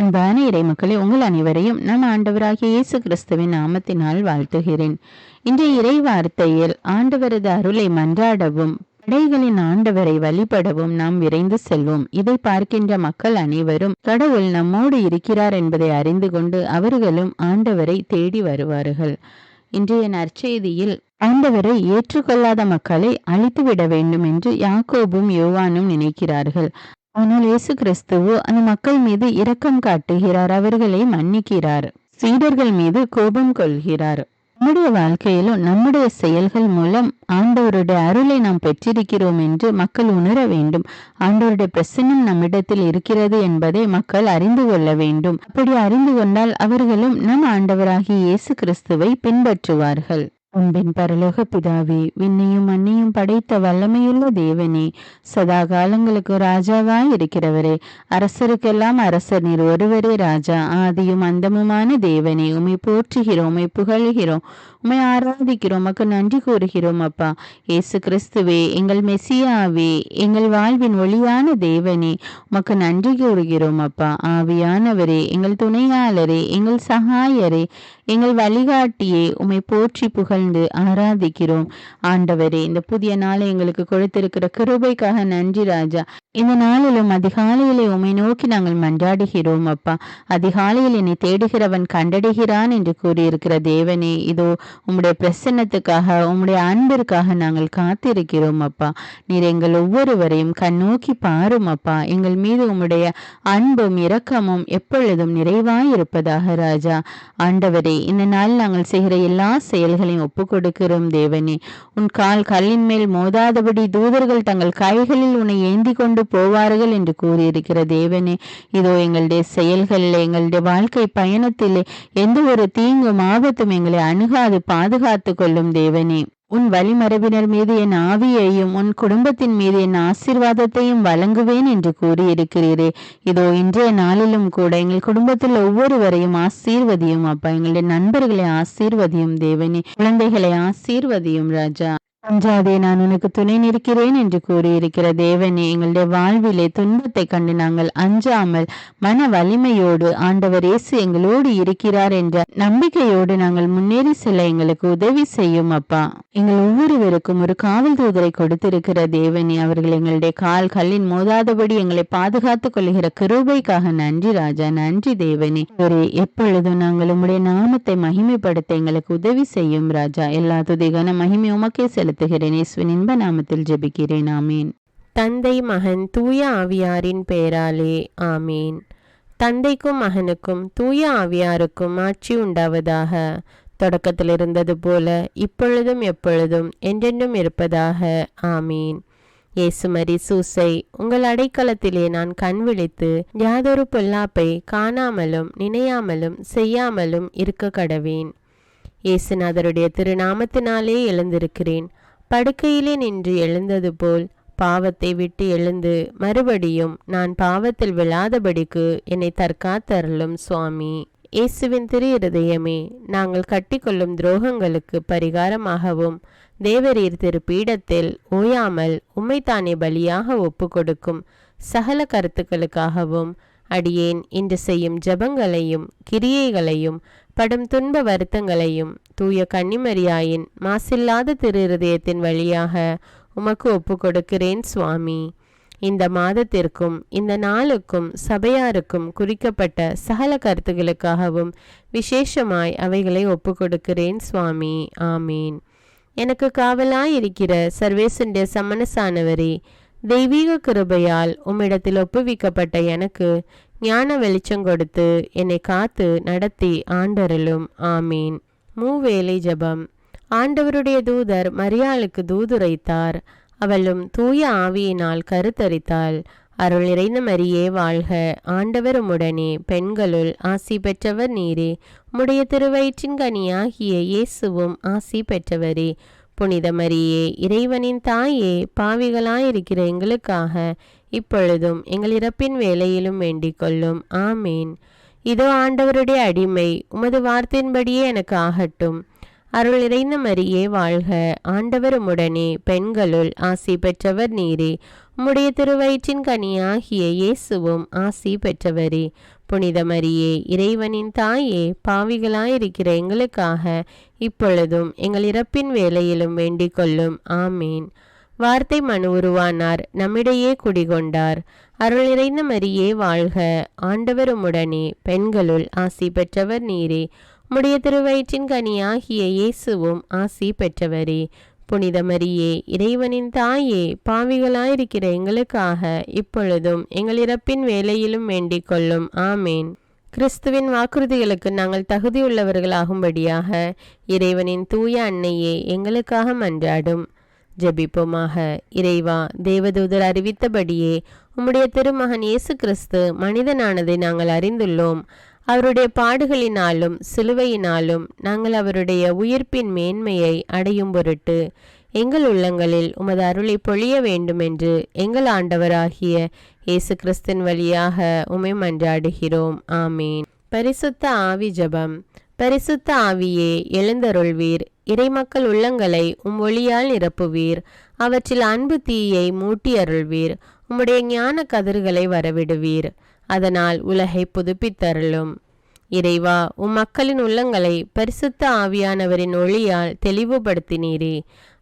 அன்பான இறை மக்களே, உங்கள் அனைவரையும் நம் ஆண்டவராகிய இயேசு கிறிஸ்துவின் நாமத்தினால் வாழ்த்துகிறேன். இன்றைய இறை வார்த்தையில் ஆண்டவரது அருளை மன்றாடவும் படைகளின் ஆண்டவரை வழிபடவும் நாம் விரைந்து செல்வோம். இதை பார்க்கின்ற மக்கள் அனைவரும் கடவுள் நம்மோடு இருக்கிறார் என்பதை அறிந்து கொண்டு அவர்களும் ஆண்டவரை தேடி வருவார்கள். இன்றைய நற்செய்தியில் ஆண்டவரை ஏற்றுக்கொள்ளாத மக்களை அழித்துவிட வேண்டும் என்று யாக்கோபும் யோவானும் நினைக்கிறார்கள். ஆனால் இயேசு கிறிஸ்துவோ அந்த மக்கள் மீது இரக்கம் காட்டுகிறார், அவர்களை மன்னிக்கிறார், சீடர்கள் மீது கோபம் கொள்கிறார். நம்முடைய வாழ்க்கையிலும் நம்முடைய செயல்கள் மூலம் ஆண்டவருடைய அருளை நாம் பெற்றிருக்கிறோம் என்று மக்கள் உணர வேண்டும். ஆண்டவருடைய பிரசன்னம் நம்மிடத்தில் இருக்கிறது என்பதை மக்கள் அறிந்து கொள்ள வேண்டும். அப்படி அறிந்து கொண்டால் அவர்களும் நம் ஆண்டவராகிய இயேசு கிறிஸ்துவை பின்பற்றுவார்கள். அன்பின் பரலோக பிதாவே, விண்ணையும் மண்ணையும் படைத்த வல்லமையுள்ள தேவனே, சதா காலங்களுக்கு ராஜாவாய் இருக்கிறவரே, அரசருக்கெல்லாம் அரசர், நீர் ஒருவரே ராஜா, ஆதியும் அந்தமுமான தேவனே, உம்மை போற்றுகிறோம், உம்மை புகழ்கிறோம், உம்மை ஆராதிக்கிறோம், உமக்கு நன்றி கூறுகிறோம். அப்பா இயேசு கிறிஸ்துவே, எங்கள் மெசியாவே, எங்கள் வாழ்வின் ஒளியான தேவனே, உமக்கு நன்றி கூறுகிறோம். அப்பா ஆவியானவரே, எங்கள் துணையாளரே, எங்கள் சகாயரே, எங்கள் வழிகாட்டியே, உம்மை போற்றி புகழ்ந்து ஆராதிக்கிறோம். ஆண்டவரே, இந்த புதிய நாளை எங்களுக்கு கொடுத்திருக்கிற கிருபைக்காக நன்றி ராஜா. இந்த நாளிலும் அதிகாலையிலே உம்மை நோக்கி நாங்கள் மன்றாடுகிறோம். அப்பா அதிகாலையில் என்னை தேடுகிறவன் கண்டடைகிறான் என்று கூறியிருக்கிற தேவனே, இதோ உம்முடைய பிரசன்னத்துக்காக, உம்முடைய அன்பிற்காக நாங்கள் காத்திருக்கிறோம். அப்பா நீர் எங்கள் ஒவ்வொருவரையும் கண்ணோக்கி பாரும். அப்பா எங்கள் மீது உம்முடைய அன்பும் இரக்கமும் எப்பொழுதும் நிறைவாய் இருப்பதாக ராஜா. ஆண்டவரே, இந்த நாள் நாங்கள் செய்கிற எல்லா செயல்களையும் ஒப்பு கொடுக்கிறோம். தேவனே, உன் கால் கல்லின் மேல் மோதாதபடி தூதர்கள் தங்கள் கைகளில் உன்னை ஏந்தி கொண்டு போவார்கள் என்று கூறியிருக்கிற தேவனே, இதோ எங்களுடைய செயல்களில், எங்களுடைய வாழ்க்கை பயணத்திலே எந்த ஒரு தீங்கும் ஆபத்தும் எங்களை அணுகாது பாதுகாத்து கொள்ளும். தேவனே, உன் வழிமரபினர் மீது என் ஆவியையும் உன் குடும்பத்தின் மீது என் ஆசீர்வாதத்தையும் வழங்குவேன் என்று கூறியிருக்கிறீரே. இதோ இன்றைய நாளிலும் கூட எங்கள் குடும்பத்தில் ஒவ்வொருவரையும் ஆசீர்வதியும். அப்பா எங்களுடைய நண்பர்களை ஆசீர்வதியும். தேவனே, குழந்தைகளை ஆசீர்வதியும் ராஜா. அஞ்சாதே, நான் உனக்கு துணை நிற்கிறேன் என்று கூறியிருக்கிற தேவனே, எங்களுடைய வாழ்விலே துன்பத்தை கண்டு நாங்கள் அஞ்சாமல் மன வலிமையோடு ஆண்டவர் இயேசு எங்களோடு இருக்கிறார் என்ற நம்பிக்கையோடு நாங்கள் முன்னேறி செல்ல எங்களுக்கு உதவி செய்யும். அப்பா எங்கள் ஒவ்வொருவருக்கும் ஒரு காவல் தூதரை கொடுத்திருக்கிற தேவனே, அவர்கள் எங்களுடைய கால் கல்லின் மோதாதபடி எங்களை பாதுகாத்துக் கொள்கிற கிருபைக்காக நன்றி ராஜா. நன்றி தேவனே. எப்பொழுதும் நாங்கள் உம்முடைய நாமத்தை மகிமைப்படுத்த எங்களுக்கு உதவி செய்யும் ராஜா. எல்லா துதிகான மகிமை உமக்கே செலுத்துகிறேன். இயேசுவின் இன்ப நாமத்தில் ஜெபிக்கிறேன். ஆமீன். தந்தை மகன் தூய ஆவியாரின் பெயராலே ஆமீன். தந்தைக்கும் மகனுக்கும் தூய ஆவியாருக்கும் ஆட்சி உண்டாவதாக. தொடக்கத்தில் இருந்தது போல இப்பொழுதும் எப்பொழுதும் என்றென்றும் இருப்பதாக. ஆமீன். இயேசுமரி சூசை, உங்கள் அடைக்கலத்திலே நான் கண் விழித்து யாதொரு பொல்லாப்பை காணாமலும் நினையாமலும் செய்யாமலும் இருக்க கடவேன். இயேசுநாதருடைய திருநாமத்தினாலே எழுந்திருக்கிறேன். படுக்கையிலே நின்று எழுந்தது போல் பாவத்தை விட்டு எழுந்து மறுபடியும் நான் பாவத்தில் விழாதபடிக்கு என்னை தற்காத்தருளும் சுவாமி. இயேசுவின் திரு இருதயமே, நாங்கள் கட்டிக்கொள்ளும் துரோகங்களுக்கு பரிகாரமாகவும் தேவரீர் திரு பீடத்தில் ஓயாமல் உம்மைத்தானே பலியாக ஒப்பு கொடுக்கும் சகல கருத்துக்களுக்காகவும் அடியேன் இன்று செய்யும் ஜபங்களையும் கிரியைகளையும் படும் துன்ப வருத்தங்களையும் தூய கன்னிமரியாயின் மாசில்லாத திரு இருதயத்தின் வழியாக உமக்கு ஒப்பு கொடுக்கிறேன் சுவாமி. இந்த மாதத்திற்கும் இந்த நாளுக்கும் சபையாருக்கும் குறிக்கப்பட்ட சகல கருத்துகளுக்காகவும் விசேஷமாய் அவைகளை ஒப்பு கொடுக்கிறேன் சுவாமி. ஆமீன். எனக்கு காவலாயிருக்கிற சர்வேசனுடைய சமனசானவரே, தெய்வீக கிருபையால் உம்மிடத்தில் ஒப்புவிக்கப்பட்ட எனக்கு ஞான வெளிச்சம் கொடுத்து என்னை காத்து நடத்தி ஆண்டருளும். ஆமீன். மூவேளை ஜபம். ஆண்டவருடைய தூதர் மரியாளுக்கு தூதுரைத்தார். அவளும் தூய ஆவியினால் கருத்தரித்தாள். அருள் நிறைந்த மரியே வாழ்க, ஆண்டவர் உம்முடனே, பெண்களுள் ஆசி பெற்றவர் நீரே, உம்முடைய திருவயிற்றின் கனியாகிய இயேசுவும் ஆசி பெற்றவரே. புனித மரியே, இறைவனின் தாயே, பாவிகளாயிருக்கிற எங்களுக்காக இப்பொழுதும் எங்கள் இறப்பின் வேளையிலும் வேண்டிக் கொள்ளும். ஆமீன். இதோ ஆண்டவருடைய அடிமை, உமது வார்த்தையின்படியே எனக்கு ஆகட்டும். அருள் நிறைந்த மரியே வாழ்க, ஆண்டவர் உம்முடனே, பெண்களுள் ஆசி பெற்றவர் நீரே, உம்முடைய திருவயிற்றின் கனியாகிய இயேசுவும் ஆசி பெற்றவரே. புனித மரியே, இறைவனின் தாயே, பாவிகளாயிருக்கிற எங்களுக்காக இப்பொழுதும் எங்கள் இறப்பின் வேளையிலும் வேண்டிக் கொள்ளும். ஆமீன். வார்த்தை மனு உருவானார், நம்மிடையே குடிகொண்டார். அருள் நிறைந்த மரியே வாழ்க, ஆண்டவர் உம்முடனே, பெண்களுள் ஆசி பெற்றவர் நீரே. உம்முடைய திருவயிற்றின் கனியாகிய இயேசுவும் ஆசி பெற்றவரே. புனித மரியே, இறைவனின் தாயே, பாவிகளாயிருக்கிற எங்களுக்காக இப்பொழுதும் எங்கள் இறப்பின் வேளையிலும் வேண்டிக் கொள்ளும். ஆமேன். கிறிஸ்துவின் வாக்குறுதிகளுக்கு நாங்கள் தகுதியுள்ளவர்களாகும்படியாக இறைவனின் தூய அன்னையே எங்களுக்காக மன்றாடும். ஜெபிப்போமாக. இறைவா, தேவதூதர் அறிவித்தபடியே உம்முடைய திருமகன் இயேசு கிறிஸ்து மனிதனானதை நாங்கள் அறிந்துள்ளோம். அவருடைய பாடுகளினாலும் சிலுவையினாலும் நாங்கள் அவருடைய உயிர்ப்பின் மேன்மையை அடையும் பொருட்டு எங்கள் உள்ளங்களில் உமது அருளை பொழிய வேண்டுமென்று எங்கள் ஆண்டவராகிய இயேசு கிறிஸ்தின் வழியாக உம்மை மன்றாடுகிறோம். ஆமீன். பரிசுத்த ஆவி ஜெபம். பரிசுத்த ஆவியே, எழுந்தருள்வீர். இறைமக்கள் உள்ளங்களை உம் ஒளியால் நிரப்புவீர். அவற்றில் அன்பு தீயை மூட்டி அருள்வீர். உம்முடைய ஞான கதிர்களை வரவிடுவீர். அதனால் உலகை புதுப்பித்தருளும். இறைவா, உம் மக்களின் உள்ளங்களை பரிசுத்த ஆவியானவரின் ஒளியால் தெளிவுபடுத்தினீரே.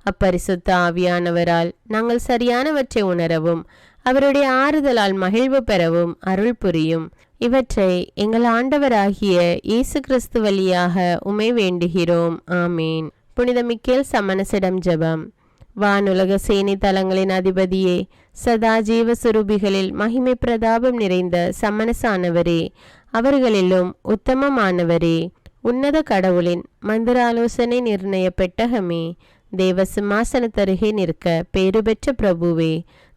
அப்பரிசுத்த ஆவியானவரால் நாங்கள் சரியானவற்றை உணரவும் அவருடைய ஆறுதலால் மகிழ்வு பெறவும் அருள் புரியும். இவற்றை எங்கள் ஆண்டவராகிய இயேசு கிறிஸ்து வழியாக உம்மை வேண்டுகிறோம். ஆமீன். புனித மிக்கேல் சமணசிடம் ஜெபம். வானுலக சேனை தலங்களின் அதிபதியே, சதா ஜீவ சுரூபிகளில் மகிமை பிரதாபம் நிறைந்த சமணசானவரே, அவர்களிலும் உத்தமமானவரே, உன்னத கடவுளின் மந்திராலோசனை நிர்ணய பெட்டகமே, தேவ சிம்மாசனத்தருகே நிற்க பேறு பெற்ற பிரபுவே,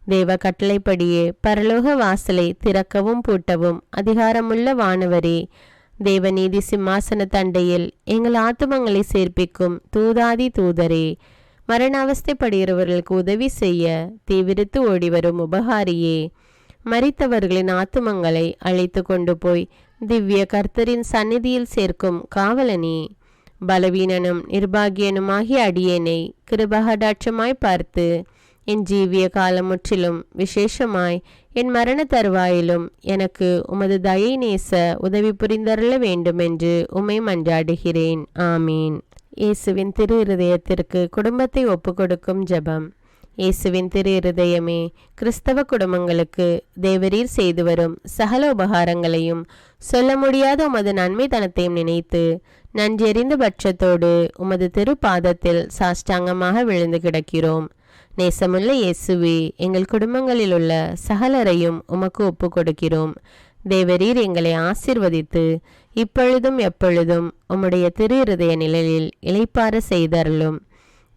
தேவ கட்டளைப்படியே பரலோக வாசலை திறக்கவும் பூட்டவும் அதிகாரமுள்ள வானவரே, தேவநீதி சிம்மாசன தண்டையில் எங்கள் ஆத்துமங்களை சேர்ப்பிக்கும் தூதாதி தூதரே, மரண அவஸ்தைப்படுகிறவர்களுக்கு உதவி செய்ய தீவிரித்து ஓடிவரும் உபகாரியே, மரித்தவர்களின் ஆத்துமங்களை அழைத்து கொண்டு போய் திவ்ய கர்த்தரின் சந்நிதியில் சேர்க்கும் காவலனே, பலவீனனும் நிர்பாகியனுமாகிய அடியேனை கிருபகடாட்சமாய் பார்த்து என் ஜீவிய காலம் முற்றிலும் விசேஷமாய் என் மரண தருவாயிலும் எனக்கு உமது தயை நேச உதவி புரிந்தருள வேண்டுமென்று உம்மை மன்றாடுகிறேன். ஆமீன். இயேசுவின் திரு இருதயத்திற்கு குடும்பத்தை ஒப்புக்கொடுக்கும் ஜெபம். இயேசுவின் திரு இருதயமே, கிறிஸ்தவ குடும்பங்களுக்கு தேவரீர் செய்து வரும் சகல உபகாரங்களையும் சொல்ல முடியாத உமது நன்மைத்தனத்தையும் நினைத்து நன்றெறிந்த பட்சத்தோடு உமது திரு பாதத்தில் சாஷ்டாங்கமாக விழுந்து கிடக்கிறோம். நேசமுள்ள இயேசுவே, எங்கள் குடும்பங்களில் உள்ள சகலரையும் உமக்கு ஒப்பு கொடுக்கிறோம். தேவரீர் எங்களை ஆசீர்வதித்து இப்பொழுதும் எப்பொழுதும் உம்முடைய திரு இருதய நிழலில் இளைப்பாற செய்தருளும்.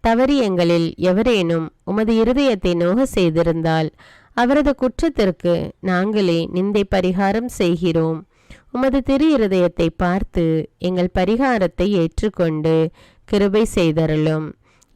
தவறி எங்களில் எவரேனும் உமது இருதயத்தை நோக செய்திருந்தால் அவரது குற்றத்திற்கு நாங்களே நிந்தை பரிகாரம் செய்கிறோம். உமது திரு இருதயத்தை பார்த்து எங்கள் பரிகாரத்தை ஏற்றுக்கொண்டு கிருபை செய்தருளும்.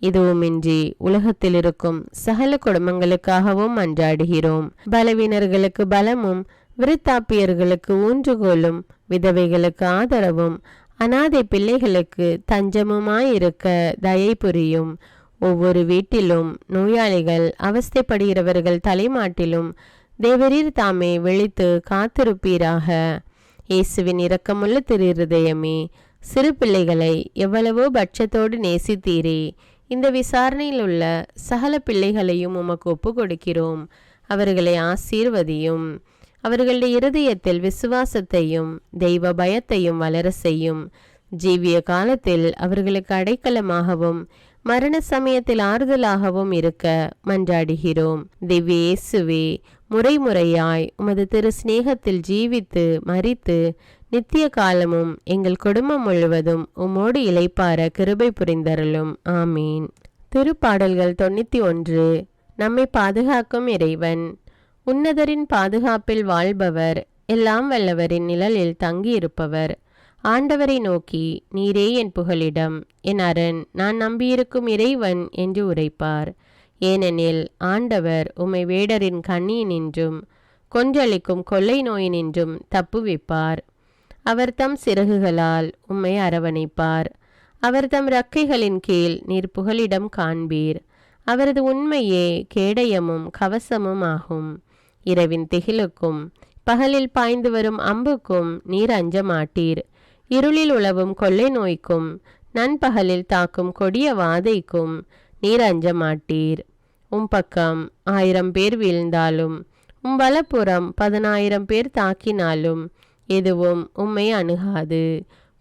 இதுவுமின்றி உலகத்தில் இருக்கும் சகல குடும்பங்களுக்காகவும் மன்றாடுகிறோம். பலவீனர்களுக்கு பலமும், விருத்தாப்பியர்களுக்கு ஊன்றுகோலும், விதவைகளுக்கு ஆதரவும், அனாதை பிள்ளைகளுக்கு தஞ்சமுமாயிருக்க தயை புரியும். ஒவ்வொரு வீட்டிலும் நோயாளிகள் அவஸ்தைப்படுகிறவர்கள் தலைமாட்டிலும் தேவரீர் தாமே விழித்து காத்திருப்பீராக. இயேசுவின் இரக்கமுள்ள திரு இருதயமே, சிறு பிள்ளைகளை எவ்வளவோ பட்சத்தோடு நேசித்தீரே. இந்த விசாரணையில் உள்ள சகல பிள்ளைகளையும் உமக்கு ஒப்பு கொடுக்கிறோம். அவர்களை ஆசீர்வதியும். அவர்களுடைய இருதயத்தில் விசுவாசத்தையும் தெய்வ பயத்தையும் வளர செய்யும். ஜீவிய காலத்தில் அவர்களுக்கு அடைக்கலமாகவும் மரண சமயத்தில் ஆறுதலாகவும் இருக்க மன்றாடுகிறோம். திவ்ய இயேசுவே, முறைமுறையாய் உமது திரு சிநேகத்தில் ஜீவித்து மரித்து நித்திய காலமும் எங்கள் குடும்பம் முழுவதும் உம்மோடு இளைப்பார கிருபை புரிந்தருளும். ஆமீன். திருப்பாடல்கள் 91. நம்மை பாதுகாக்கும் இறைவன். உன்னதரின் பாதுகாப்பில் வாழ்பவர், எல்லாம் வல்லவரின் நிழலில் தங்கியிருப்பவர். ஆண்டவரை நோக்கி, நீரே என் புகலிடம், என் அரண், நான் நம்பியிருக்கும் இறைவன் என்று உரைப்பார். ஏனெனில் ஆண்டவர் உம்மை வேடரின் கண்ணியினின்றும் கொன்றளிக்கும் கொள்ளை நோயினின்றும் தப்புவிப்பார். அவர் தம் சிறகுகளால் உம்மை அரவணைப்பார். அவர் தம் இறக்கைகளின் கீழ் நீர் புகலிடம் காண்பீர். அவரது உண்மையே கேடயமும் கவசமும் ஆகும். இரவின் திகிலுக்கும் பகலில் பாய்ந்து வரும் அம்புக்கும் நீர் அஞ்ச மாட்டீர். இருளில் உலவும் கொள்ளை நோய்க்கும் நண்பகலில் தாக்கும் கொடிய வாதைக்கும் நீர் அஞ்ச மாட்டீர். பக்கம் 1000 பேர் வீழ்ந்தாலும் வலப்புறம் 10,000 பேர் தாக்கினாலும் எதுவும் உம்மை அணுகாது.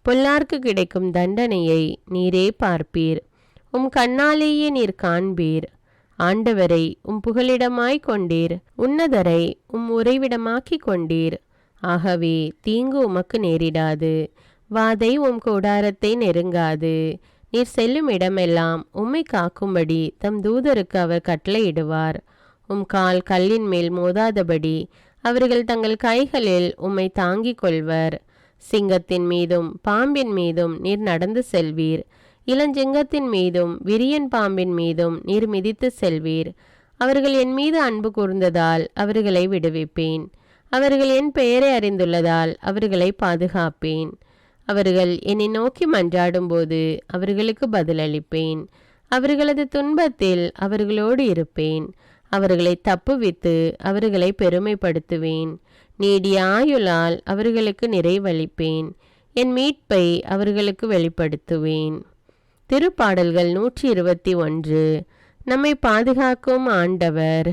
பொல்லார்க்கு கிடைக்கும் தண்டனையை நீரே பார்ப்பீர். கண்ணாலேயே நீர் காண்பீர். ஆண்டவரை புகலிடமாய் கொண்டீர். உன்னதரை உறைவிடமாக்கி கொண்டீர். ஆகவே தீங்கு உமக்கு நேரிடாது. வாதை கூடாரத்தை நெருங்காது. நீர் செல்லும் இடமெல்லாம் உம்மை காக்கும்படி தம் தூதருக்கு அவர் கட்டளையிடுவார். கால் கல்லின் மேல் மோதாதபடி அவர்கள் தங்கள் கைகளில் உம்மை தாங்கிக் கொள்வர். சிங்கத்தின் மீதும் பாம்பின் மீதும் நீர் நடந்து செல்வீர். இளஞ்சிங்கத்தின் மீதும் விரியன் பாம்பின் மீதும் நீர் மிதித்து செல்வீர். அவர்கள் என் மீது அன்பு கூர்ந்ததால் அவர்களை விடுவிப்பேன். அவர்கள் என் பெயரை அறிந்துள்ளதால் அவர்களை பாதுகாப்பேன். அவர்கள் என்னை நோக்கி மன்றாடும்போது அவர்களுக்கு பதிலளிப்பேன். அவர்களது துன்பத்தில் அவர்களோடு இருப்பேன். அவர்களை தப்புவித்து அவர்களை பெருமைப்படுத்துவேன். நீடிய ஆயுளால் அவர்களுக்கு நிறைவளிப்பேன். என் மீட்பை அவர்களுக்கு வெளிப்படுத்துவேன். திருப்பாடல்கள் 121. நம்மை பாதுகாக்கும் ஆண்டவர்.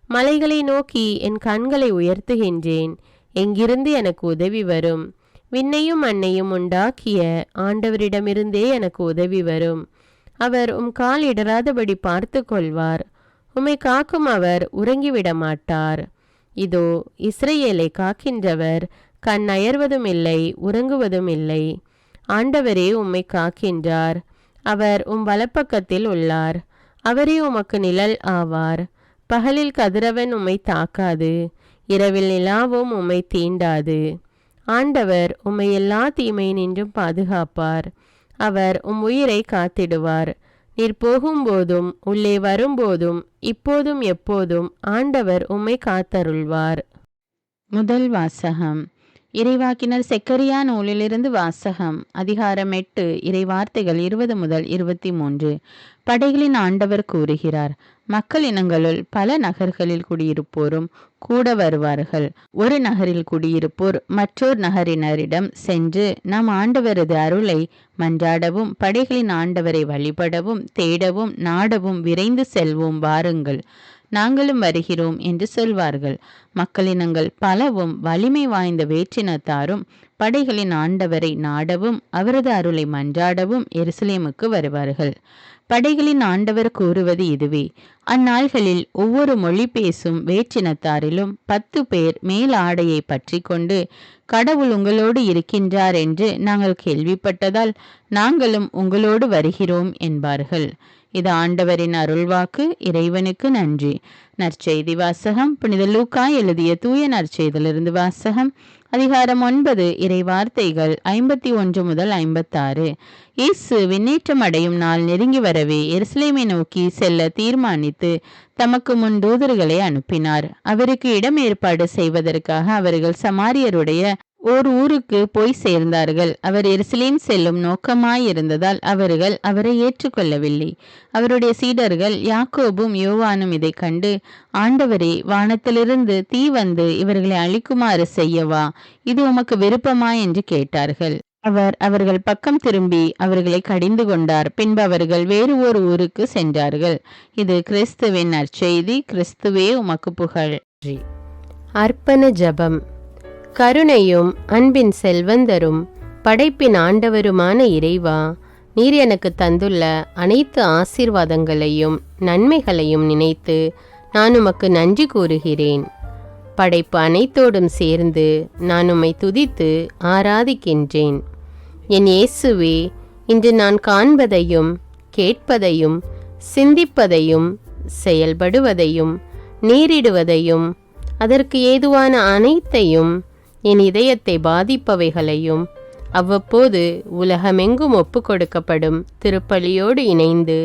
மலைகளை நோக்கி என் கண்களை உயர்த்துகின்றேன். எங்கிருந்து எனக்கு உதவி வரும்? விண்ணையும் மண்ணையும் உண்டாக்கிய ஆண்டவரிடமிருந்தே எனக்கு உதவி வரும். அவர் கால் இடராதபடி பார்த்து கொள்வார். உம்மை காக்கும் அவர் உறங்கிவிட மாட்டார். இதோ இஸ்ரவேலை காக்கின்றவர் கண் அயர்வதும் இல்லை, உறங்குவதும் இல்லை. ஆண்டவரே உம்மை காக்கின்றார். அவர் வலப்பக்கத்தில் உள்ளார். அவரே உமக்கு நிழல் ஆவார். பகலில் கதிரவன் உம்மை தாக்காது, இரவில் நிலாவும் உம்மை தீண்டாது. ஆண்டவர் உம்மை எல்லா தீமையினின்றும் பாதுகாப்பார். அவர் உயிரை காத்திடுவார். நீர் போகும்போதும் உள்ளே வரும்போதும் இப்போதும் எப்போதும் ஆண்டவர் உம்மை காத்தருள்வார். முதல் வாசகம். இறைவாக்கினர் செக்கரியா நூலிலிருந்து வாசகம். அதிகாரம் 8, இறைவார்த்தைகள் 20 முதல் 23. படைகளின் ஆண்டவர் கூறுகிறார், மக்கள் இனங்களுள் பல நகர்களில் குடியிருப்போரும் கூட வருவார்கள். ஒரு நகரில் குடியிருப்போர் மற்றொரு நகரினரிடம் சென்று நம் ஆண்டவரது அருளை மன்றாடவும் படைகளின் ஆண்டவரை வழிபடவும் தேடவும் நாடவும் விரைந்து செல்வோம், வாருங்கள், நாங்களும் வருகிறோம் என்று சொல்வார்கள். மக்களினங்கள் பலவும் வலிமை வாய்ந்த வேற்றினத்தாரும் படைகளின் ஆண்டவரை நாடவும் அவரது அருளை மன்றாடவும் எருசலேமுக்கு வருவார்கள். படைகளின் ஆண்டவர் கூறுவது இதுவே: அந்நாள்களில் ஒவ்வொரு மொழி பேசும் வேற்றினத்தாரிலும் 10 பேர் மேல் ஆடையை பற்றி கொண்டு, கடவுள் உங்களோடு இருக்கின்றார் என்று நாங்கள் கேள்விப்பட்டதால் நாங்களும் உங்களோடு வருகிறோம் என்பார்கள். இது ஆண்டவரின் அருள்வாக்கு. இறைவனுக்கு நன்றி. நற்செய்தி வாசகம். புனித லூக்கா எழுதிய தூய நற்செய்தியிலிருந்து வாசகம். அதிகாரம் 9, இறைவார்த்தைகள் 51 முதல் 56. இயேசு விண்ணேற்றம் அடையும் நாள் நெருங்கி வரவே எருசலேமை நோக்கி செல்ல தீர்மானித்து தமக்கு முன் தூதர்களை அனுப்பினார். அவருக்கு இடம் ஏற்பாடு செய்வதற்காக அவர்கள் சமாரியருடைய ஓர் ஊருக்கு போய் சேர்ந்தார்கள். அவர் எருசலேம் செல்லும் நோக்கமாயிருந்ததால் அவர்கள் அவரை ஏற்றுக்கொள்ளவில்லை. அவருடைய சீடர்கள் யாக்கோபும் யோவானும் இதை கண்டு, ஆண்டவரே, வானத்திலிருந்து தீ வந்து இவர்களை அழிக்குமாறு செய்யவா? இது உமக்கு விருப்பமா என்று கேட்டார்கள். அவர் அவர்கள் பக்கம் திரும்பி அவர்களை கடிந்து கொண்டார். பின்பு அவர்கள் வேறு ஒரு ஊருக்கு சென்றார்கள். இது கிறிஸ்துவின் நற்செய்தி. கிறிஸ்துவே உமக்கு புகழ். அர்ப்பண ஜெபம். கருணையும் அன்பின் செல்வந்தரும் படைப்பின் ஆண்டவருமான இறைவா, நீர் எனக்கு தந்துள்ள அனைத்து ஆசீர்வாதங்களையும் நன்மைகளையும் நினைத்து நான் உமக்கு நன்றி கூறுகிறேன். படைப்பு அனைத்தோடும் சேர்ந்து நான் உம்மை துதித்து ஆராதிக்கின்றேன். என் இயேசுவே, இன்று நான் காண்பதையும் கேட்பதையும் சிந்திப்பதையும் செயல்படுவதையும் நேரிடுவதையும் அதற்கு ஏதுவான அனைத்தையும் என் இதயத்தை பாதிப்பவைகளையும் அவ்வப்போது உலகமெங்கும் ஒப்பு கொடுக்கப்படும் திருப்பலியோடு இணைந்து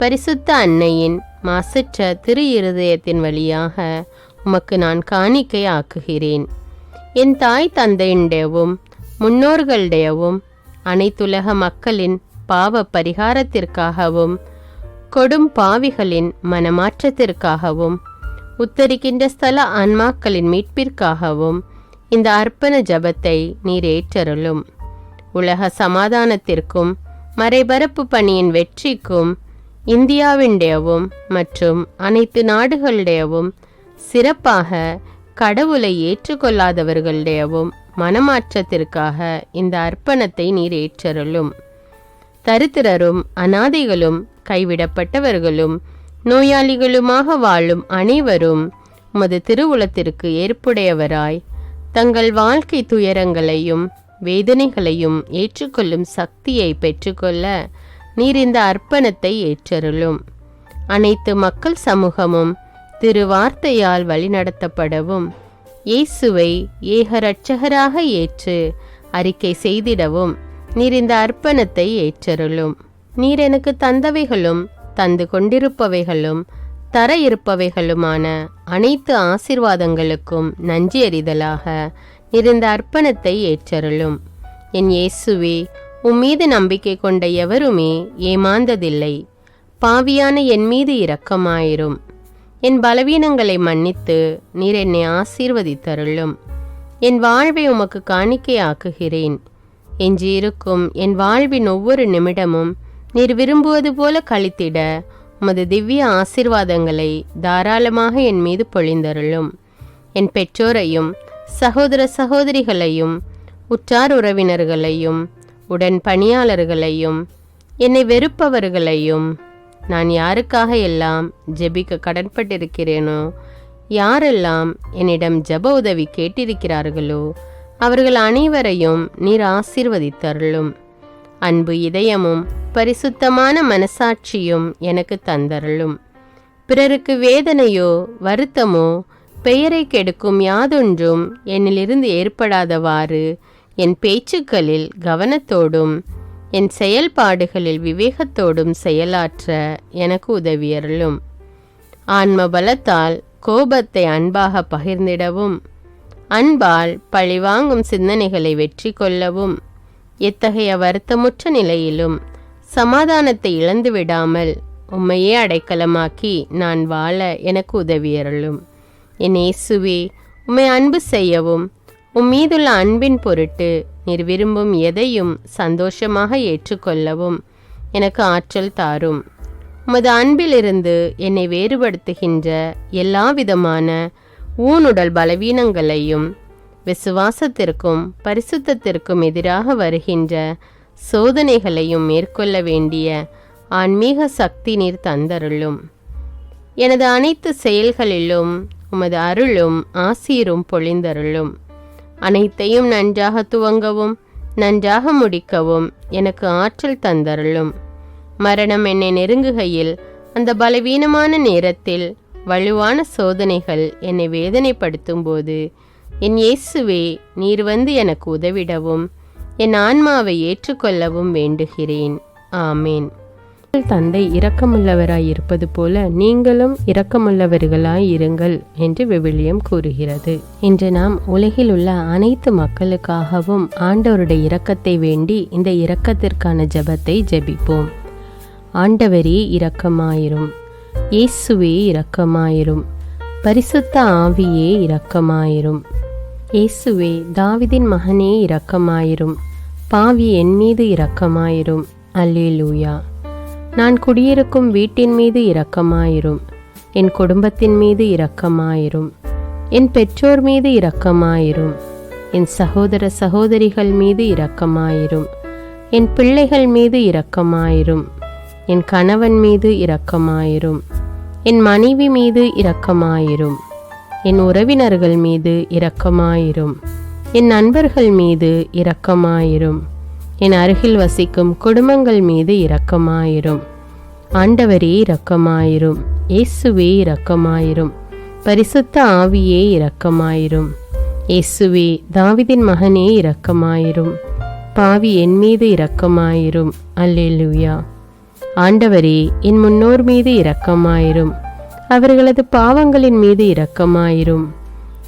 பரிசுத்த அன்னையின் மாசற்ற திரு இருதயத்தின் வழியாக உமக்கு நான் காணிக்கை ஆக்குகிறேன். என் தாய் தந்தையுடையவும் முன்னோர்களுடையவும் அனைத்துலக மக்களின் பாவ பரிகாரத்திற்காகவும் கொடும் பாவிகளின் மனமாற்றத்திற்காகவும் உத்தரிக்கின்ற ஸ்தல ஆன்மாக்களின் மீட்பிற்காகவும் இந்த அர்ப்பண ஜபத்தை நீர் ஏற்றருளும். உலக சமாதானத்திற்கும் மறைபரப்பு பணியின் வெற்றிக்கும் இந்தியாவின்டையவும் மற்றும் அனைத்து நாடுகளுடையவும் சிறப்பாக கடவுளை ஏற்றுக்கொள்ளாதவர்களுடையவும் மனமாற்றத்திற்காக இந்த அர்ப்பணத்தை நீர் ஏற்றருளும். தரித்திரரும் அனாதைகளும் கைவிடப்பட்டவர்களும் நோயாளிகளுமாக வாழும் அனைவரும் உமது திருவுளத்திற்கு ஏற்புடையவராய் தங்கள் வாழ்க்கை துயரங்களையும் வேதனைகளையும் ஏற்றுக்கொள்ளும் சக்தியை பெற்றுக்கொள்ள நீர் இந்த அர்ப்பணத்தை ஏற்றருளும். அனைத்து மக்கள் சமூகமும் திருவார்த்தையால் வழிநடத்தப்படவும் இயேசுவை ஏக இரட்சகராக ஏற்று அறிக்கை செய்திடவும் நீர் இந்த அர்ப்பணத்தை ஏற்றருளும். நீர் எனக்கு தந்தவைகளும் தந்து கொண்டிருப்பவைகளும் தர இருப்பவைகளுமான அனைத்து ஆசீர்வாதங்களுக்கும் நன்றி அறிதலாக நீர் இந்த அர்ப்பணத்தை ஏற்றருளும். என் இயேசுவே, உம்மீது நம்பிக்கை கொண்ட எவருமே ஏமாந்ததில்லை. பாவியான என் மீது இரக்கமாயிரும். என் பலவீனங்களை மன்னித்து நீர் என்னை ஆசீர்வதித்தருளும். என் வாழ்வை உமக்கு காணிக்கையாக்குகிறேன். எஞ்சியிருக்கும் என் வாழ்வின் ஒவ்வொரு நிமிடமும் நீர் விரும்புவது போல கழித்திட உமது திவ்ய ஆசீர்வாதங்களை தாராளமாக என் மீது பொழிந்தருளும். என் பெற்றோரையும் சகோதர சகோதரிகளையும் உற்றார் உறவினர்களையும் உடன் பணியாளர்களையும் என்னை வெறுப்பவர்களையும் நான் யாருக்காக எல்லாம் ஜெபிக்க கடன்பட்டிருக்கிறேனோ, யாரெல்லாம் என்னிடம் ஜெப உதவி கேட்டிருக்கிறார்களோ அவர்கள் அனைவரையும் நீர் ஆசீர்வதித்தருளும். அன்பு இதயமும் பரிசுத்தமான மனசாட்சியும் எனக்கு தந்தருளும். பிறருக்கு வேதனையோ வருத்தமோ பெயரை கெடுக்கும் யாதொன்றும் என்னிலிருந்து ஏற்படாதவாறு என் பேச்சுக்களில் கவனத்தோடும் என் செயல்பாடுகளில் விவேகத்தோடும் செயலாற்ற எனக்கு உதவியருளும். ஆன்ம பலத்தால் கோபத்தை அன்பாக பகிர்ந்திடவும் அன்பால் பழிவாங்கும் சிந்தனைகளை வெற்றி கொள்ளவும் எத்தகைய வருத்தமுற்ற நிலையிலும் சமாதானத்தை இழந்து விடாமல் உம்மையே அடைக்கலமாக்கி நான் வாழ எனக்கு உதவியருளும். என் இயேசுவே, உம்மை அன்பு செய்யவும் உம்மீதுள்ள அன்பின் பொருட்டு நீர் விரும்பும் எதையும் சந்தோஷமாக ஏற்றுக்கொள்ளவும் எனக்கு ஆற்றல் தாரும். உமது அன்பிலிருந்து என்னை வேறுபடுத்துகின்ற எல்லா விதமான ஊனுடல் பலவீனங்களையும் விசுவாசத்திற்கும் பரிசுத்தத்திற்கும் எதிராக வருகின்ற சோதனைகளையும் மேற்கொள்ள வேண்டிய ஆன்மீக சக்தி நீர் தந்தருளும். எனது அனைத்து செயல்களிலும் உமது அருளும் ஆசீரும் பொழிந்தருளும். அனைத்தையும் நன்றாக துவங்கவும் நன்றாக முடிக்கவும் எனக்கு ஆற்றல் தந்தருளும். மரணம் என்னை நெருங்குகையில் அந்த பலவீனமான நேரத்தில் வலுவான சோதனைகள் என்னை வேதனைப்படுத்தும் போது என் இயேசுவே, நீர் வந்து எனக்கு உதவிடவும் என் ஆன்மாவை ஏற்றுக்கொள்ளவும் வேண்டுகிறேன். ஆமேன். தந்தை இரக்கமுள்ளவராய் இருப்பது போல நீங்களும் இரக்கமுள்ளவர்களாய் இருங்கள் என்று விவிலியம் கூறுகிறது. இன்று நாம் உலகில் உள்ள அனைத்து மக்களுக்காகவும் ஆண்டவருடைய இரக்கத்தை வேண்டி இந்த இரக்கத்திற்கான ஜெபத்தை ஜெபிப்போம். ஆண்டவரே இரக்கமாயிரும். இயேசுவே இரக்கமாயிரும். பரிசுத்த ஆவியே இரக்கமாயிரும். இயேசுவே, தாவீதின் மகனே இரக்கமாயிரும். பாவி என் மீது இரக்கமாயிரும். அல்லேலூயா. நான் குடியிருக்கும் வீட்டின் மீது இரக்கமாயிரும். என் குடும்பத்தின் மீது இரக்கமாயிரும். என் பெற்றோர் மீது இரக்கமாயிரும். என் சகோதர சகோதரிகள் மீது இரக்கமாயிரும். என் பிள்ளைகள் மீது இரக்கமாயிரும். என் கணவன் மீது இரக்கமாயிரும். என் மனைவி மீது இரக்கமாயிரும். என் உறவினர்கள் மீது இரக்கமாயிரும். என் நண்பர்கள் மீது இரக்கமாயிரும். என் அருகில் வசிக்கும் குடும்பங்கள் மீது இரக்கமாயிரும். ஆண்டவரே இரக்கமாயிரும். இயேசுவே இரக்கமாயிரும். பரிசுத்த ஆவியே இரக்கமாயிரும். இயேசுவே, தாவீதின் மகனே இரக்கமாயிரும். பாவி என் மீது இரக்கமாயிரும். அல்லேலூயா. ஆண்டவரே, என் முன்னோர் மீது இரக்கமாயிரும். அவர்களது பாவங்களின் மீது இரக்கமாயிரும்.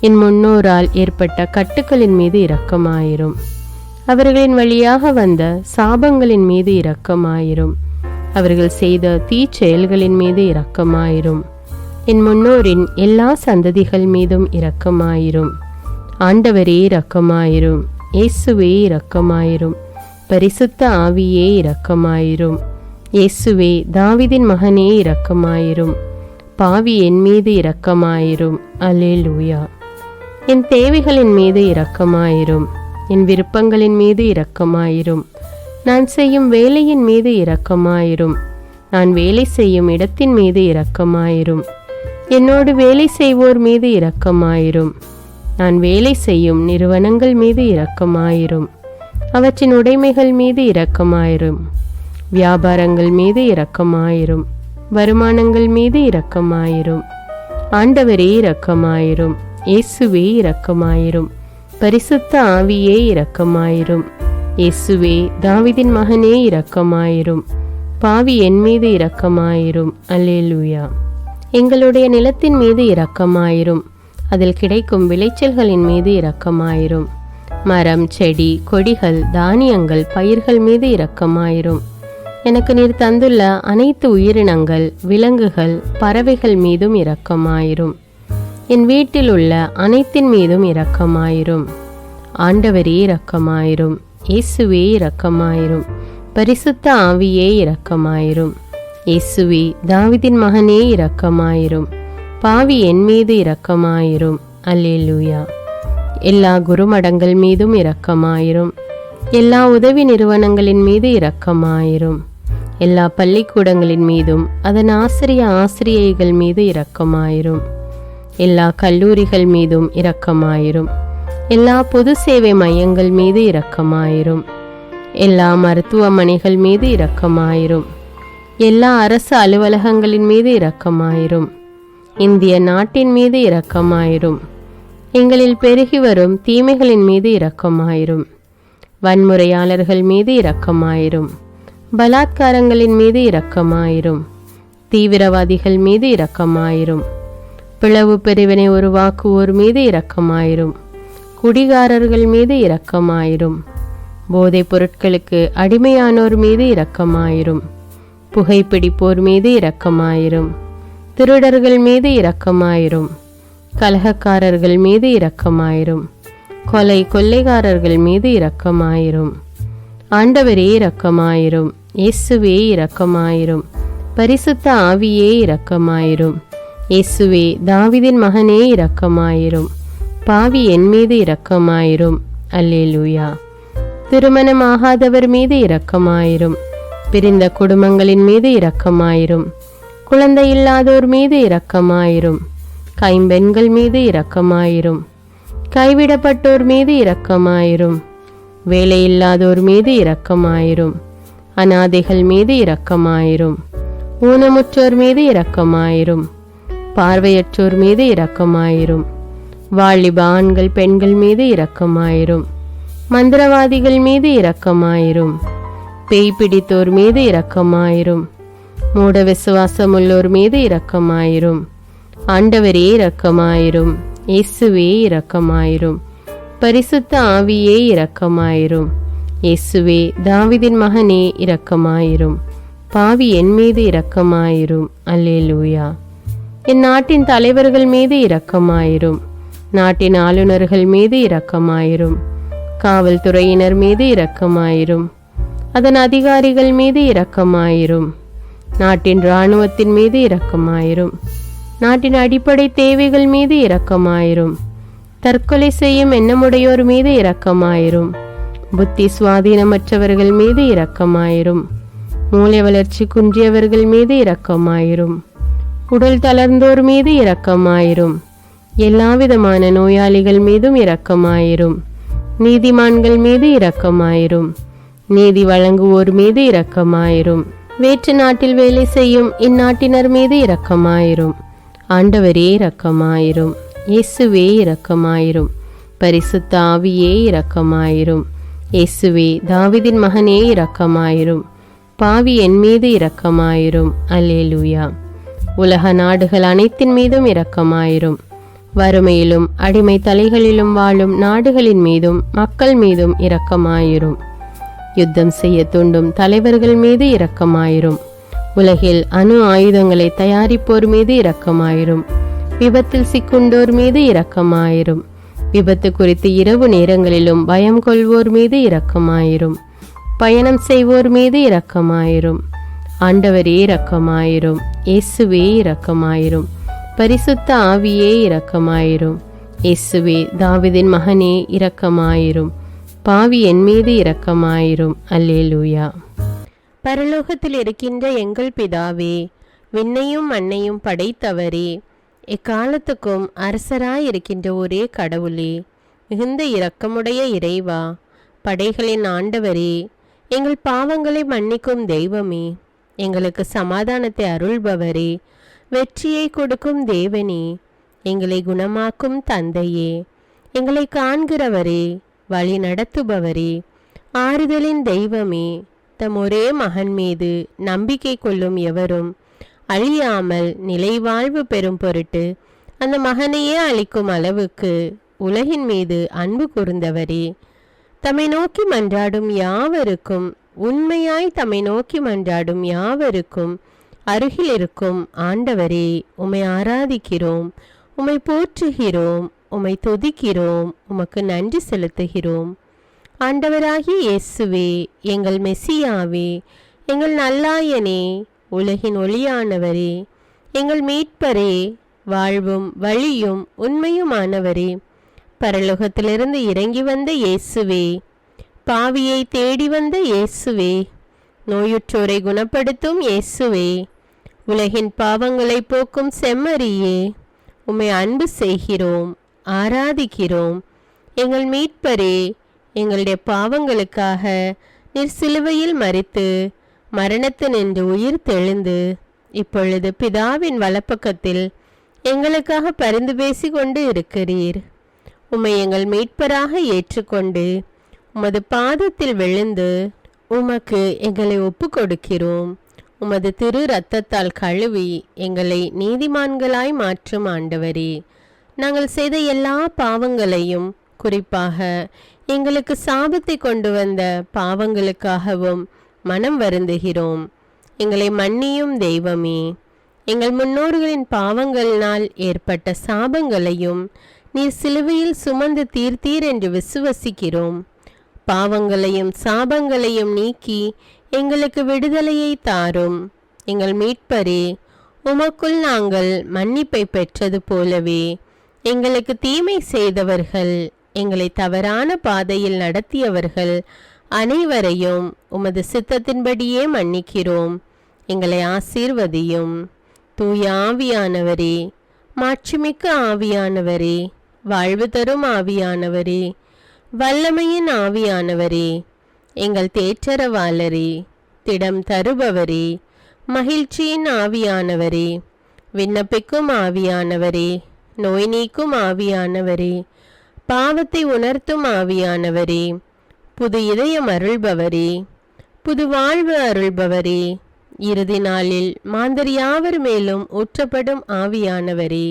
என் முன்னோரால் ஏற்பட்ட கட்டுக்களின் மீது இரக்கமாயிரும். அவர்களின் வழியாக வந்த சாபங்களின் மீது இரக்கமாயிரும். அவர்கள் செய்த தீச்செயல்களின் மீது இரக்கமாயிரும். என் முன்னோரின் எல்லா சந்ததிகள் மீதும் இரக்கமாயிரும். ஆண்டவரே இரக்கமாயிரும். இயேசுவே இரக்கமாயிரும். பரிசுத்த ஆவியே இரக்கமாயிரும். இயேசுவே தாவீதின் மகனே இரக்கமாயிரும். பாவி என் மீது இரக்கமாயிரும். அல்லேலூயா. என் தேவைகளின் மீது இரக்கமாயிரும். என் விருப்பங்களின் மீது இரக்கமாயிரும். நான் செய்யும் வேலையின் மீது இரக்கமாயிரும். நான் வேலை செய்யும் இடத்தின் மீது இரக்கமாயிரும். என்னோடு வேலை செய்வோர் மீது இரக்கமாயிரும். நான் வேலை செய்யும் நிறுவனங்கள் மீது இரக்கமாயிரும். அவற்றின் உடைமைகள் மீது இரக்கமாயிரும். வியாபாரங்கள் மீது இரக்கமாயிரும். வருமானங்கள் மீது இரக்கமாயிரும். ஆண்டவரே இரக்கமாயிரும். இயேசுவே இரக்கமாயிரும். பரிசுத்த ஆவியே இரக்கமாயிரும். இயேசுவே தாவீதின் மகனே இரக்கமாயிரும். பாவி என் மீது இரக்கமாயிரும். அல்லேலூயா. எங்களுடைய நிலத்தின் மீது இரக்கமாயிரும். அதில் கிடைக்கும் விளைச்சல்களின் மீது இரக்கமாயிரும். மரம், செடி, கொடிகள், தானியங்கள், பயிர்கள் மீது இரக்கமாயிரும். எனக்கு நீர் தந்துள்ள அனைத்து உயிரினங்கள், விலங்குகள், பறவைகள் மீதும் இரக்கமாயிரும். என் வீட்டில் உள்ள அனைத்தின் மீதும் இரக்கமாயிரும். ஆண்டவரே இரக்கமாயிரும். இயேசுவே இரக்கமாயிரும். பரிசுத்த ஆவியே இரக்கமாயிரும். இயேசுவே தாவீதின் மகனே இரக்கமாயிரும். பாவி என் மீது இரக்கமாயிரும். அல்லேலூயா. எல்லா குருமடங்கள் மீதும் இரக்கமாயிரும். எல்லா உதவி நிறுவனங்களின் மீது இரக்கமாயிரும். எல்லா பள்ளிக்கூடங்களின் மீதும் அதன் ஆசிரியைகள் மீது இரக்கமாயிரும். எல்லா கல்லூரிகள் மீதும் இரக்கமாயிரும். எல்லா பொது சேவை மையங்கள் மீது இரக்கமாயிரும். எல்லா மருத்துவமனைகள் மீது இரக்கமாயிரும். எல்லா அரசு அலுவலகங்களின் மீது இரக்கமாயிரும். இந்திய நாட்டின் மீது இரக்கமாயிரும். எங்களில் பெருகி வரும் தீமைகளின் மீது இரக்கமாயிரும். வன்முறையாளர்கள் மீது இரக்கமாயிரும். பலாத்காரங்களின் மீது இரக்கமாயிரும். தீவிரவாதிகள் மீது இரக்கமாயிரும். பிளவு பிரிவினை உருவாக்குவோர் மீது இரக்கமாயிரும். குடிகாரர்கள் மீது இரக்கமாயிரும். போதைப் பொருட்களுக்கு அடிமையானோர் மீது இரக்கமாயிரும். புகைப்பிடிப்போர் மீது இரக்கமாயிரும். திருடர்கள் மீது இரக்கமாயிரும். கலகக்காரர்கள் மீது இரக்கமாயிரும். கொள்ளைக்காரர்கள் மீது இரக்கமாயிரும். ஆண்டவரே இரக்கமாயிரும். இயேசுவே இரக்கமாயிரும். பரிசுத்த ஆவியே இரக்கமாயிரும். இயேசுவே தாவீதின் மகனே இரக்கமாயிரும். பாவி என் மீது இரக்கமாயிரும். அல்லேலூயா. திருமணமாகாதவர் மீது இரக்கமாயிரும். பிரிந்த குடும்பங்களின் மீது இரக்கமாயிரும். குழந்தை இல்லாதோர் மீது இரக்கமாயிரும். கைம்பெண்கள் மீது இரக்கமாயிரும். கைவிடப்பட்டோர் மீது இரக்கமாயிரும். வேலையில்லாதோர் மீது இரக்கமாயிரும். அநாதைகள் மீது இரக்கமாயிரும். ஊனமுற்றோர் மீது இரக்கமாயிரும். பார்வையற்றோர் மீது இரக்கமாயிரும். வாலிப ஆண்கள் பெண்கள் மீது இரக்கமாயிரும். மந்திரவாதிகள் மீது இரக்கமாயிரும். பேய் பிடித்தோர் மீது இரக்கமாயிரும். மூட விசுவாசமுள்ளோர் மீது இரக்கமாயிரும். ஆண்டவரே இரக்கமாயிரும். இயேசுவே இரக்கமாயிரும். பரிசுத்த ஆவியே இரக்கமாயிரும். இயேசுவே தாவீதின் மகனே இரக்கமாயிரும். பாவி என் மீது இரக்கமாயிரும். அல்லேலூயா. என் நாட்டின் தலைவர்கள் மீது இரக்கமாயிரும். நாட்டின் ஆளுநர்கள் மீது இரக்கமாயிரும். காவல்துறையினர் மீது இரக்கமாயிரும். அதன் அதிகாரிகள் மீது இரக்கமாயிரும். நாட்டின் இராணுவத்தின் மீது இரக்கமாயிரும். நாட்டின் அடிப்படை தேவைகள் மீது இரக்கமாயிரும். தற்கொலை செய்யும் எண்ணமுடையோர் மீது இரக்கமாயிரும். புத்தி சுவாதீனமற்றவர்கள் மீது இரக்கமாயிரும். மூளை வளர்ச்சி குன்றியவர்கள் மீது இரக்கமாயிரும். உடல் தளர்ந்தோர் மீது இரக்கமாயிரும். எல்லாவிதமான நோயாளிகள் மீதும் இரக்கமாயிரும். நீதிமான்கள் மீது இரக்கமாயிரும். நீதி வழங்குவோர் மீது இரக்கமாயிரும். வேற்று நாட்டில் வேலை செய்யும் இந்நாட்டினர் மீது இரக்கமாயிரும். ஆண்டவரே இரக்கமாயிரும். இயேசுவே இரக்கமாயிரும். பரிசுத்த ஆவியே இரக்கமாயிரும். இயேசுவே தாவீதின் மகனே இரக்கமாயிரும். பாவி என் மீது இரக்கமாயிரும். அல்லேலூயா. உலக நாடுகள் அனைத்தின் மீதும் இரக்கமாயிரும். வறுமையிலும் அடிமை தலைகளிலும் வாழும் நாடுகளின் மீதும் மக்கள் மீதும் இரக்கமாயிரும். யுத்தம் செய்ய தூண்டும் தலைவர்கள் மீது இரக்கமாயிரும். உலகில் அணு ஆயுதங்களை தயாரிப்போர் மீது இரக்கமாயிரும். விபத்தில் சிக்குண்டோர் மீது இரக்கமாயிரும். விபத்து குறித்து இரவு நேரங்களிலும் பயம் கொள்வோர் மீது இரக்கமாயிரும். பயணம் செய்வோர் மீது இரக்கமாயிரும். ஆண்டவரே இரக்கமாயிரும். இயேசுவே இரக்கமாயிரும். பரிசுத்த ஆவியே இரக்கமாயிரும். இயேசுவே தாவீதின் மகனே இரக்கமாயிரும். பாவி என் மீது இரக்கமாயிரும். அல்லேலூயா. பரலோகத்தில் இருக்கின்ற எங்கள் பிதாவே, விண்ணையும் மண்ணையும் படைத்தவரே, எக்காலத்துக்கும் அரசராயிருக்கின்ற ஒரே கடவுளே, மிகுந்த இரக்கமுடைய இறைவா, படைகளின் ஆண்டவரே, எங்கள் பாவங்களை மன்னிக்கும் தெய்வமே, எங்களுக்கு சமாதானத்தை அருள்பவரே, வெற்றியை கொடுக்கும் தேவனே, எங்களை குணமாக்கும் தந்தையே, எங்களை காண்கிறவரே, வழி நடத்துபவரே, ஆறுதலின் தெய்வமே, தம் ஒரே மகன் மீது நம்பிக்கை கொள்ளும் எவரும் அழியாமல் நிலைவாழ்வு பெறும் பொருட்டு அந்த மகனையே அளிக்கும் அளவுக்கு உலகின் மீது அன்பு கூர்ந்தவரே, தம்மை நோக்கி மன்றாடும் யாவருக்கும், உண்மையாய் தம்மை நோக்கி மன்றாடும் யாவருக்கும் அருகில் இருக்கும் ஆண்டவரே, உம்மை ஆராதிக்கிறோம், உம்மை போற்றுகிறோம், உம்மை துதிக்கிறோம், உமக்கு நன்றி செலுத்துகிறோம். ஆண்டவராகிய இயேசுவே, எங்கள் மெசியாவே, எங்கள் நல்லாயனே, உலகின் ஒளியானவரே, எங்கள் மீட்பரே, வாழ்வும் வழியும் உண்மையுமானவரே, பரலோகத்திலிருந்து இறங்கி வந்த இயேசுவே, பாவியை தேடி வந்த இயேசுவே, நோயுற்றோரை குணப்படுத்தும் இயேசுவே, உலகின் பாவங்களை போக்கும் செம்மறியே, உம்மை அன்பு செய்கிறோம், ஆராதிக்கிறோம். எங்கள் மீட்பரே, எங்களுடைய பாவங்களுக்காக நீர் சிலுவையில் மரித்து மரணத்தினின்று உயிர் தெழுந்து இப்பொழுது பிதாவின் வலப்பக்கத்தில் எங்களுக்காக பரிந்து பேசி கொண்டு இருக்கிறீர். உம்மை எங்கள் மீட்பராக ஏற்றுக்கொண்டு உமது பாதத்தில் விழுந்து உமக்கு எங்களை ஒப்பு கொடுக்கிறோம். உமது திரு இரத்தத்தால் கழுவி எங்களை நீதிமான்களாய் மாற்றும் ஆண்டவரே, நாங்கள் செய்த எல்லா பாவங்களையும், குறிப்பாக எங்களுக்கு சாபத்தை கொண்டு வந்த பாவங்களுக்காகவும் மனம் வருந்துகிறோம். எங்களை மன்னியும் தெய்வமே, எங்கள் முன்னோர்களின் பாவங்களினால் ஏற்பட்ட சாபங்களையும் நீர் சிலுவையில் சுமந்து தீர்த்தீர் என்று விசுவசிக்கிறோம். பாவங்களையும் சாபங்களையும் நீக்கி எங்களுக்கு விடுதலையை தாரும். எங்கள் மீட்பரே, உமக்குள் நாங்கள் மன்னிப்பை பெற்றது போலவே எங்களுக்கு தீமை செய்தவர்கள், எங்களை தவறான பாதையில் நடத்தியவர்கள் அனைவரையும் உமது சித்தத்தின்படியே மன்னிக்கிறோம். எங்களை ஆசீர்வதியும். தூய ஆவியானவரே, மாட்சிமிக்க ஆவியானவரே, வாழ்வு தரும் ஆவியானவரே, வல்லமையின் ஆவியானவரே, எங்கள் தேற்றரவாளரே, திடம் தருபவரே, மகிழ்ச்சியின் ஆவியானவரே, விண்ணப்பிக்கும் ஆவியானவரே, நோய் நீக்கும் ஆவியானவரே, பாவத்தை உணர்த்தும் ஆவியானவரே, புது இதயம் அருள்பவரே, புது வாழ்வு அருள்பவரே, இறுதி நாளில் மாந்தர் யாவர் மேலும் ஊற்றப்படும் ஆவியானவரே,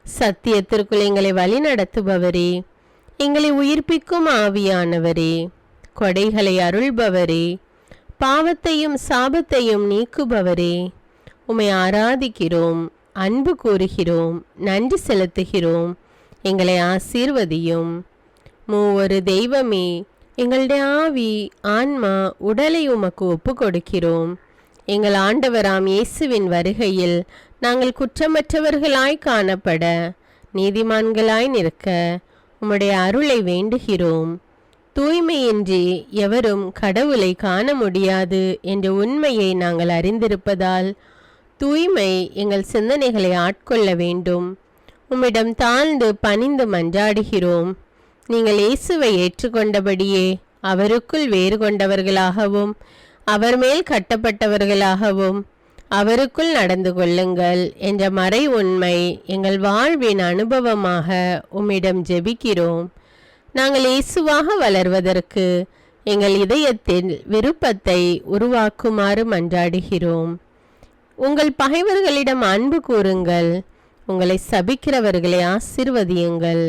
சத்தியத்திற்குள் எங்களை வழி நடத்துபவரே, எங்களை உயிர்ப்பிக்கும் ஆவியானவரே, கொடைகளை அருள்பவரே, பாவத்தையும் சாபத்தையும் நீக்குபவரே, உம்மை ஆராதிக்கிறோம், அன்பு கூறுகிறோம், நன்றி செலுத்துகிறோம். எங்களை ஆசீர்வதியும். மூவொரு தெய்வமே, எங்களுடைய ஆவி, ஆன்மா, உடலை உமக்கு ஒப்பு கொடுக்கிறோம். எங்கள் ஆண்டவராம் இயேசுவின் வருகையில் நாங்கள் குற்றமற்றவர்களாய் காணப்பட, நீதிமான்களாய் நிற்க உம்முடைய அருளை வேண்டுகிறோம். தூய்மையின்றி எவரும் கடவுளை காண முடியாது என்ற உண்மையை நாங்கள் அறிந்திருப்பதால் தூய்மை எங்கள் சிந்தனைகளை ஆட்கொள்ள வேண்டும். உம்மிடம் தாழ்ந்து பணிந்து மன்றாடுகிறோம். நீங்கள் இயேசுவை ஏற்றுக்கொண்டபடியே அவருக்குள் வேறு கொண்டவர்களாகவும் அவர் மேல் கட்டப்பட்டவர்களாகவும் அவருக்குள் நடந்து கொள்ளுங்கள் என்ற மறை உண்மை எங்கள் வாழ்வின் அனுபவமாக உம்மிடம் ஜெபிக்கிறோம். நாங்கள் இயேசுவாக வளர்வதற்கு எங்கள் இதயத்தில் விருப்பத்தை உருவாக்குமாறு மன்றாடுகிறோம். உங்கள் பகைவர்களிடம் அன்பு கூறுங்கள். உங்களை சபிக்கிறவர்களை ஆசீர்வதியுங்கள்.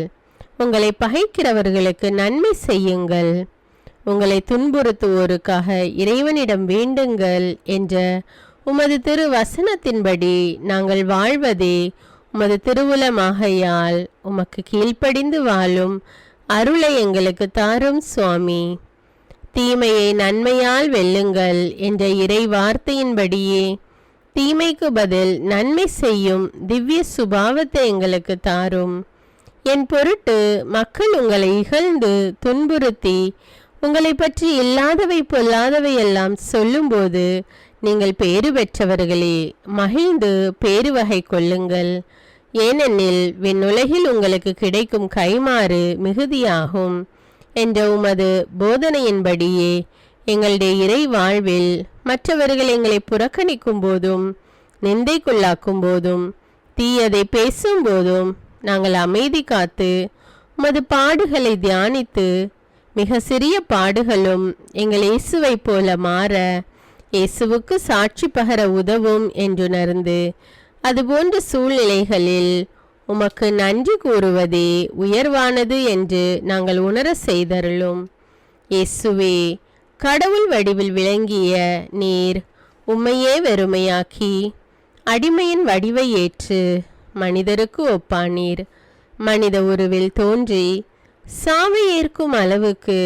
உங்களை பகைக்கிறவர்களுக்கு நன்மை செய்யுங்கள். உங்களை துன்புறுத்துவோருக்காக இறைவனிடம் வேண்டுங்கள் என்ற உமது திரு வசனத்தின்படி நாங்கள் வாழ்வதே உமது திருவுலமாகையால் உமக்கு கீழ்ப்படிந்து வாழும் அருளை எங்களுக்கு தாரும் சுவாமி. தீமையை நன்மையால் வெல்லுங்கள் என்ற இறை வார்த்தையின்படியே தீமைக்கு பதில் நன்மை செய்யும் திவ்ய சுபாவத்தை எங்களுக்கு தாரும். என் பொருட்டு மக்கள் உங்களை இகழ்ந்து துன்புறுத்தி உங்களை பற்றி இல்லாதவை பொல்லாதவை எல்லாம் சொல்லும்போது நீங்கள் பேறு பெற்றவர்களே, மகிழ்ந்து பேருவகை கொள்ளுங்கள். ஏனெனில் விண்ணுலகில் உங்களுக்கு கிடைக்கும் கைமாறு மிகுதியாகும் என்ற உமது போதனையின்படியே எங்களுடைய இறை வாழ்வில் மற்றவர்கள் எங்களை புறக்கணிக்கும் போதும் நிந்தைக்குள்ளாக்கும் போதும் தீயதை பேசும் போதும் நாங்கள் அமைதி காத்து உமது பாடுகளை தியானித்து மிக சிறிய பாடுகளும் எங்கள் இயேசுவை போல மாற இயேசுவுக்கு சாட்சி பகர உதவும் என்றுணர்ந்து அதுபோன்ற சூழ்நிலைகளில் உமக்கு நன்றி கூறுவதே உயர்வானது என்று நாங்கள் உணர செய்தருளும். இயேசுவே, கடவுள் வடிவில் விளங்கிய நீர் உம்மையே வெறுமையாக்கி அடிமையின் வடிவை ஏற்று மனிதருக்கு ஒப்பானீர். மனித உருவில் தோன்றி சாவை ஏற்கும் அளவுக்கு,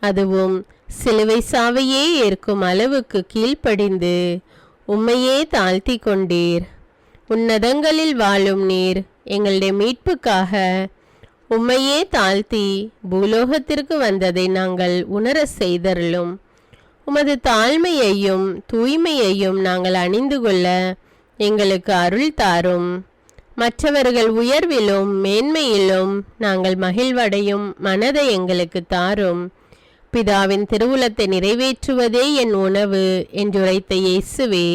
அதுவும் சிலுவை சாவையே ஏற்கும் அளவுக்கு கீழ்ப்படிந்து உம்மையே தாழ்த்தி கொண்டீர். உன்னதங்களில் வாழும் நீர் எங்களுடைய மீட்புக்காக உம்மையே தாழ்த்தி பூலோகத்திற்கு வந்ததை நாங்கள் உணர செய்தருளும். உமது தாழ்மையையும் தூய்மையையும் நாங்கள் அணிந்து கொள்ள எங்களுக்கு அருள் தாரும். மற்றவர்கள் உயர்விலும் மேன்மையிலும் நாங்கள் மகிழ்வடையும் மனதை எங்களுக்கு தாரும். பிதாவின் திருவுலத்தை நிறைவேற்றுவதே என் உணவு என்றுரைத்த இயேசுவே,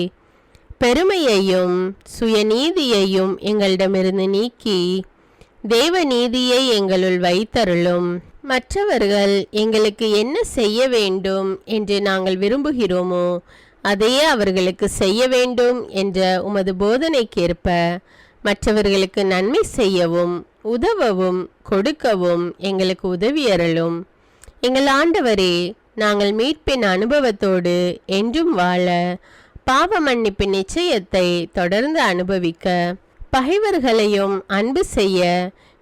பெருமையையும் சுயநீதியையும் எங்களிடமிருந்து நீக்கி தேவ நீதியை எங்களுள் வைத்தருளும். மற்றவர்கள் எங்களுக்கு என்ன செய்ய வேண்டும் என்று நாங்கள் விரும்புகிறோமோ அதையே அவர்களுக்கு செய்ய வேண்டும் என்ற உமது போதனைக்கேற்ப மற்றவர்களுக்கு நன்மை செய்யவும் உதவவும் கொடுக்கவும் எங்களுக்கு உதவியருளும். எங்கள் ஆண்டவரே, நாங்கள் மீட்பின் அனுபவத்தோடு என்றும் வாழ, பாவ மன்னிப்பின் நிச்சயத்தை தொடர்ந்து அனுபவிக்க, பகைவர்களையும் அன்பு செய்ய,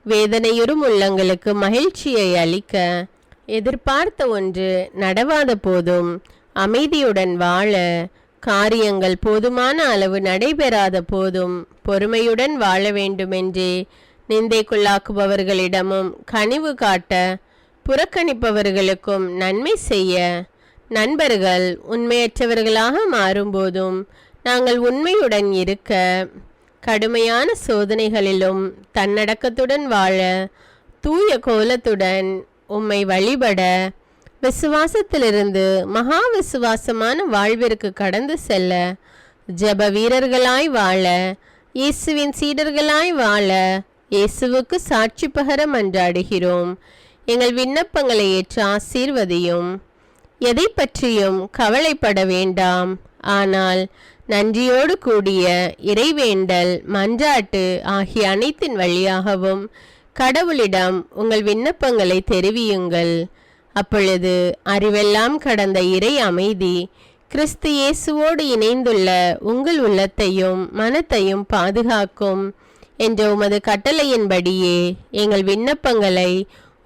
வேதனையுறும் உள்ளங்களுக்கு மகிழ்ச்சியை அளிக்க, எதிர்பார்த்த ஒன்று நடவாத போதும் அமைதியுடன் வாழ, காரியங்கள் போதுமான அளவு நடைபெறாத போதும் பொறுமையுடன் வாழ வேண்டுமென்றே நிந்தைக்குள்ளாக்குபவர்களிடமும் கனிவு காட்ட, புறக்கணிப்பவர்களுக்கும் நன்மை செய்ய, நண்பர்கள் உண்மையற்றவர்களாக மாறும்போதும் நாங்கள் உண்மையுடன் இருக்க, கடுமையான சோதனைகளிலும் தன்னடக்கத்துடன் வாழ, தூய கோலத்துடன் உம்மை வழிபட, விசுவாசத்திலிருந்து மகா விசுவாசமான வாழ்விற்கு கடந்து செல்ல, ஜெப வீரர்களாய் வாழ, இயேசுவின் சீடர்களாய் வாழ, இயேசுவுக்கு சாட்சி பகர மன்றாடுகிறோம். எங்கள் விண்ணப்பங்களை ஏற்று ஆசீர்வதியும். எதை பற்றியும் கவலைப்பட வேண்டாம். ஆனால் நன்றியோடு கூடிய இறைவேண்டல், மன்றாட்டு ஆகிய அனைத்தின் வழியாகவும் கடவுளிடம் உங்கள் விண்ணப்பங்களை தெரிவியுங்கள். அப்பொழுது அறிவெல்லாம் கடந்த இறை அமைதி கிறிஸ்து இயேசுவோடு இணைந்துள்ள உங்கள் உள்ளத்தையும் மனத்தையும் பாதுகாக்கும் என்ற உமது கட்டளையின்படியே எங்கள் விண்ணப்பங்களை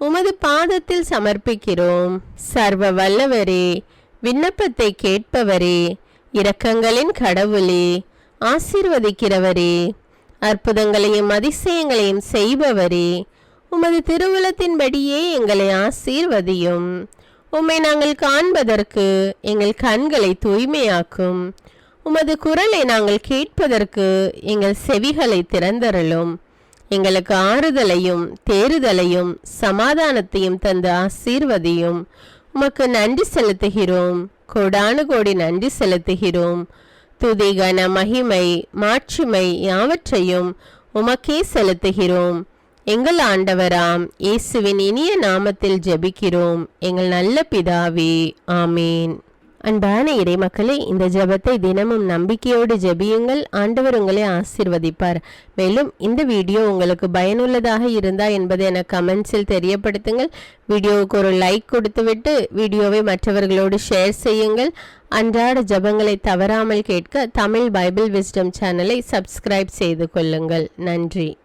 உமது பாதத்தில் சமர்ப்பிக்கிறோம். சர்வ வல்லவரே, விண்ணப்பத்தை கேட்பவரே, இரக்கங்களின் கடவுளே, ஆசீர்வதிக்கிறவரே, அற்புதங்களையும் அதிசயங்களையும் செய்பவரே, உமது திருவுலத்தின்படியே எங்களை ஆசீர்வதியும். உம்மை நாங்கள் காண்பதற்கு எங்கள் கண்களை தூய்மையாக்கும். உமது குரலை நாங்கள் கேட்பதற்கு எங்கள் செவிகளை திறந்தருளும். எங்களுக்கு ஆறுதலையும் தேறுதலையும் சமாதானத்தையும் தந்து ஆசீர்வதியும். உமக்கு நன்றி செலுத்துகிறோம், கோடானு கோடி நன்றி செலுத்துகிறோம். துதி கன மகிமை மாட்சிமை யாவற்றையும் உமக்கே செலுத்துகிறோம். எங்கள் ஆண்டவராம் இயேசுவின் இனிய நாமத்தில் ஜெபிக்கிறோம் எங்கள் நல்ல பிதாவே, ஆமேன். அன்பான இறைமக்களே, இந்த ஜெபத்தை தினமும் நம்பிக்கையோடு ஜெபியுங்கள். ஆண்டவர் உங்களை ஆசீர்வதிப்பார். மேலும் இந்த வீடியோ உங்களுக்கு பயனுள்ளதாக இருந்தா என்பதை எனக்கு கமெண்ட்ஸில் தெரியப்படுத்துங்கள். வீடியோவுக்கு ஒரு லைக் கொடுத்துவிட்டு வீடியோவை மற்றவர்களோடு ஷேர் செய்யுங்கள். அன்றாட ஜெபங்களை தவறாமல் கேட்க தமிழ் பைபிள் விஸ்டம் சேனலை சப்ஸ்கிரைப் செய்து கொள்ளுங்கள். நன்றி.